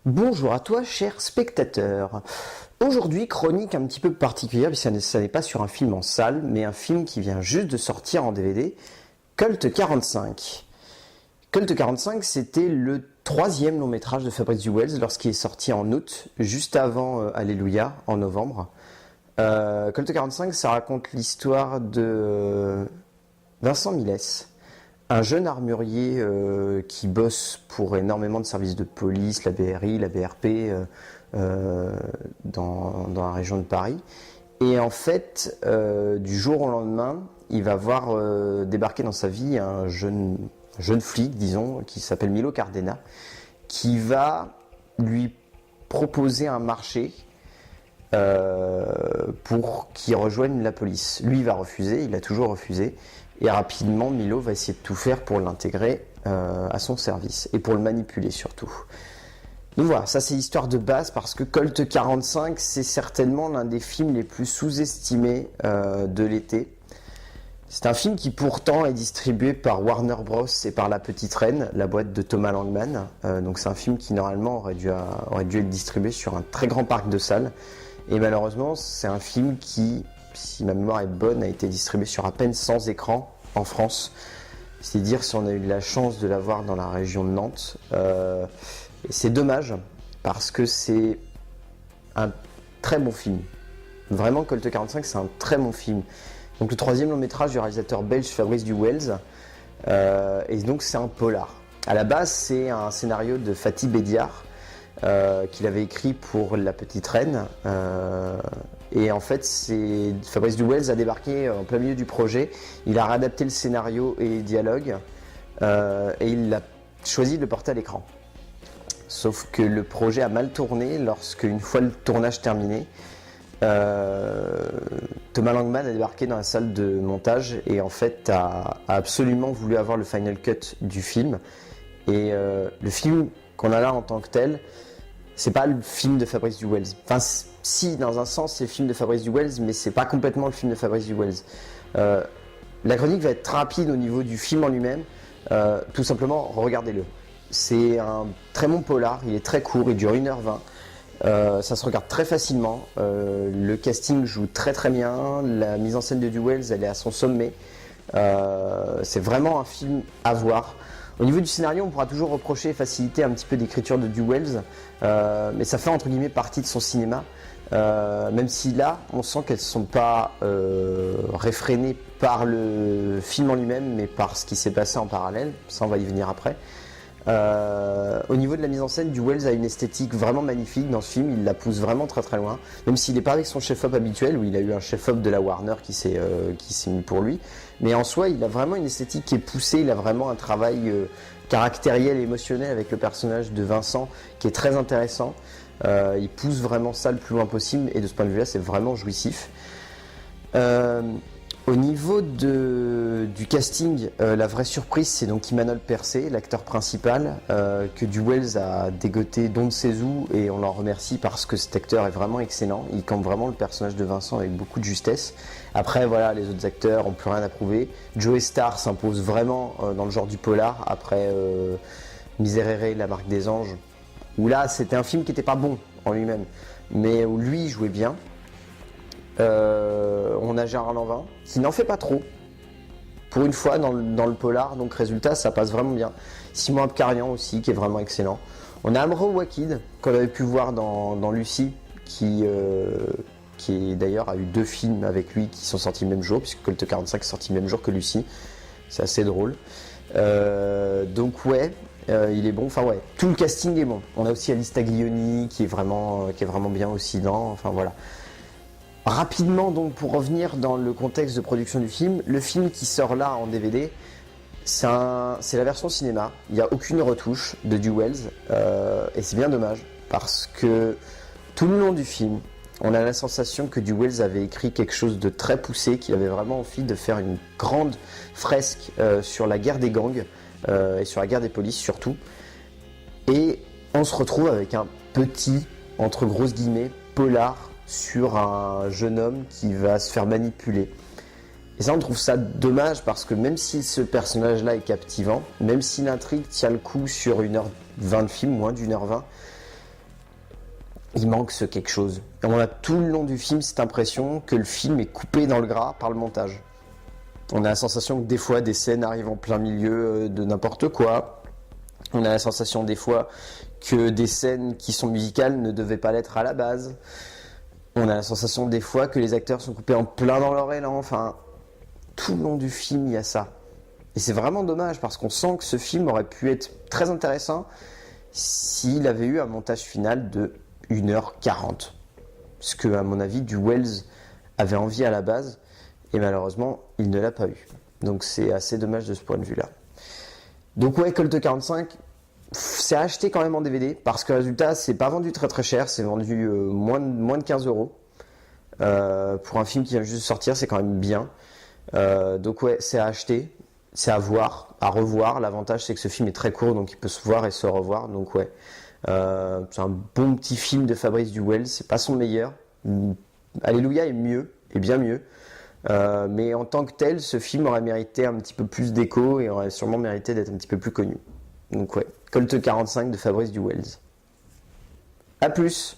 Bonjour à toi, cher spectateur. Aujourd'hui, chronique un petit peu particulière, puisque ça n'est pas sur un film en salle, mais un film qui vient juste de sortir en DVD, Colt 45. Colt 45, c'était le troisième long métrage de Fabrice Duwels lorsqu'il est sorti en août, juste avant Alléluia, en novembre. Colt 45, ça raconte l'histoire de Vincent Millès, un jeune armurier qui bosse pour énormément de services de police, la BRI, la BRP, dans la région de Paris. Et en fait, du jour au lendemain, il va voir débarquer dans sa vie un jeune flic, disons, qui s'appelle Milo Cardena, qui va lui proposer un marché pour qu'il rejoigne la police. Lui, il va refuser, il a toujours refusé. Et rapidement, Milo va essayer de tout faire pour l'intégrer à son service et pour le manipuler surtout. Donc voilà, ça c'est l'histoire de base parce que Colt 45, c'est certainement l'un des films les plus sous-estimés de l'été. C'est un film qui pourtant est distribué par Warner Bros et par La Petite Reine, la boîte de Thomas Langman. Donc c'est un film qui normalement aurait dû être distribué sur un très grand parc de salles. Et malheureusement, c'est un film qui, si ma mémoire est bonne, a été distribué sur à peine 100 écrans en France. C'est dire si on a eu la chance de l'avoir dans la région de Nantes. Et c'est dommage, parce que c'est un très bon film. Vraiment, Colt 45, c'est un très bon film. Donc le troisième long métrage du réalisateur belge Fabrice Duwels. Et donc c'est un polar. À la base, c'est un scénario de Fatih Bédiar, qu'il avait écrit pour La Petite Reine. Et en fait, Fabrice Duwels a débarqué en plein milieu du projet. Il a réadapté le scénario et les dialogues. Et il a choisi de le porter à l'écran. Sauf que le projet a mal tourné lorsque, une fois le tournage terminé, Thomas Langman a débarqué dans la salle de montage et en fait a absolument voulu avoir le final cut du film. Et le film qu'on a là en tant que tel, c'est pas le film de Fabrice Duwels. Enfin, si, dans un sens, c'est le film de Fabrice Duwels, mais c'est pas complètement le film de Fabrice Duwels. La chronique va être très rapide au niveau du film en lui-même. Tout simplement, regardez-le. C'est un très bon polar, il est très court, il dure 1h20. Ça se regarde très facilement. Le casting joue très très bien. La mise en scène de Duwels, elle est à son sommet. C'est vraiment un film à voir. Au niveau du scénario, on pourra toujours reprocher et faciliter un petit peu d'écriture de Duwels, mais ça fait entre guillemets partie de son cinéma. Même si là, on sent qu'elles ne sont pas réfrénées par le film en lui-même, mais par ce qui s'est passé en parallèle. Ça, on va y venir après. Au niveau de la mise en scène, Duwels a une esthétique vraiment magnifique dans ce film, il la pousse vraiment très très loin, même s'il n'est pas avec son chef-op habituel, où il a eu un chef-op de la Warner qui s'est mis pour lui, mais en soi il a vraiment une esthétique qui est poussée, il a vraiment un travail caractériel et émotionnel avec le personnage de Vincent qui est très intéressant. Il pousse vraiment ça le plus loin possible et de ce point de vue là c'est vraiment jouissif. Au niveau du casting, la vraie surprise, c'est donc Imanol Percé, l'acteur principal, que Duwels a dégoté Don Sezou, et on l'en remercie parce que cet acteur est vraiment excellent. Il campe vraiment le personnage de Vincent avec beaucoup de justesse. Après, voilà, les autres acteurs n'ont plus rien à prouver. Joey Starr s'impose vraiment dans le genre du polar, après Miserere, La Marque des Anges, où là, c'était un film qui n'était pas bon en lui-même, mais où lui jouait bien. On a Gérard Lanvin qui n'en fait pas trop pour une fois dans le polar, donc résultat ça passe vraiment bien. Simon Abkarian aussi qui est vraiment excellent. On a Amro Wakid qu'on avait pu voir dans Lucie, qui d'ailleurs a eu 2 films avec lui qui sont sortis le même jour, puisque Colt 45 est sorti le même jour que Lucie. C'est assez drôle. Donc ouais, il est bon. Enfin ouais, tout le casting est bon. On a aussi Alice Taglioni qui est vraiment bien aussi dans. Enfin voilà. Rapidement, donc, pour revenir dans le contexte de production du film, le film qui sort là en DVD, c'est la version cinéma. Il n'y a aucune retouche de Duwels, et c'est bien dommage, parce que tout le long du film, on a la sensation que Duwels avait écrit quelque chose de très poussé, qu'il avait vraiment envie de faire une grande fresque sur la guerre des gangs, et sur la guerre des polices surtout. Et on se retrouve avec un petit, entre grosses guillemets, polar, sur un jeune homme qui va se faire manipuler. Et ça, on trouve ça dommage parce que même si ce personnage-là est captivant, même si l'intrigue tient le coup sur 1h20 de film, moins d'1h20, il manque ce quelque chose. Et on a tout le long du film cette impression que le film est coupé dans le gras par le montage. On a la sensation que des fois des scènes arrivent en plein milieu de n'importe quoi. On a la sensation des fois que des scènes qui sont musicales ne devaient pas l'être à la base. On a la sensation des fois que les acteurs sont coupés en plein dans leur élan. Enfin, tout le long du film, il y a ça. Et c'est vraiment dommage parce qu'on sent que ce film aurait pu être très intéressant s'il avait eu un montage final de 1h40. Ce que, à mon avis, du Wells avait envie à la base. Et malheureusement, il ne l'a pas eu. Donc c'est assez dommage de ce point de vue-là. Donc ouais, Colt 45, c'est acheté quand même en DVD, parce que résultat, c'est pas vendu très très cher, c'est vendu moins de 15 euros. Pour un film qui vient juste de sortir, c'est quand même bien. Donc ouais, c'est à acheter, c'est à voir, à revoir. L'avantage, c'est que ce film est très court, donc il peut se voir et se revoir. Donc ouais, c'est un bon petit film de Fabrice Du Wells, c'est pas son meilleur. Alléluia est mieux, est bien mieux. Mais en tant que tel, ce film aurait mérité un petit peu plus d'écho et aurait sûrement mérité d'être un petit peu plus connu. Donc ouais, Colt 45 de Fabrice Du Wells. A plus.